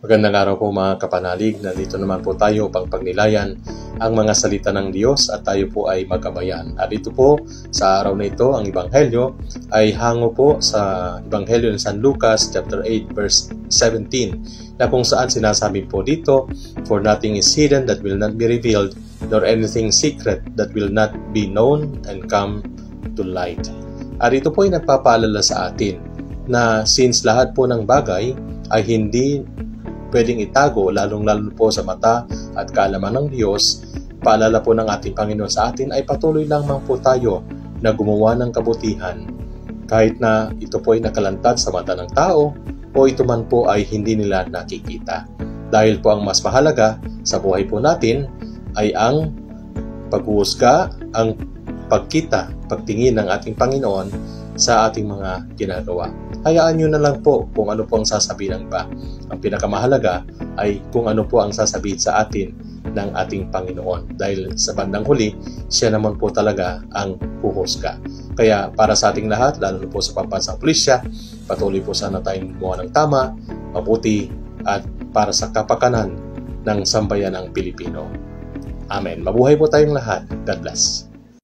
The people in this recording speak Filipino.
Magandang araw po mga kapanalig. Nandito naman po tayo upang pagnilayan ang mga salita ng Diyos at tayo po ay magabayan. At ito po sa araw na ito, ang Ebanghelyo ay hango po sa Ebanghelyo ng San Lucas chapter 8 verse 17 na kung saan sinasabi po dito, "For nothing is hidden that will not be revealed, nor anything secret that will not be known and come to light." At ito po ay nagpapaalala sa atin na since lahat po ng bagay ay hindi pwedeng itago, lalong-lalo po sa mata at kaalaman ng Diyos, paalala po ng ating Panginoon sa atin ay patuloy lamang po tayo na gumawa ng kabutihan kahit na ito po ay nakalantad sa mata ng tao o ito man po ay hindi nila nakikita. Dahil po ang mas mahalaga sa buhay po natin ay ang paghuhusga, ang pagkita, pagtingin ng ating Panginoon sa ating mga ginagawa. Hayaan nyo na lang po kung ano po ang sasabihin ng iba. Ang pinakamahalaga ay kung ano po ang sasabihin sa atin ng ating Panginoon. Dahil sa bandang huli, siya naman po talaga ang huhusga. Kaya para sa ating lahat, lalo na po sa pambansang pulisya, patuloy po sana tayong gumawa ng tama, mabuti at para sa kapakanan ng sambayanang Pilipino. Amen. Mabuhay po tayong lahat. God bless.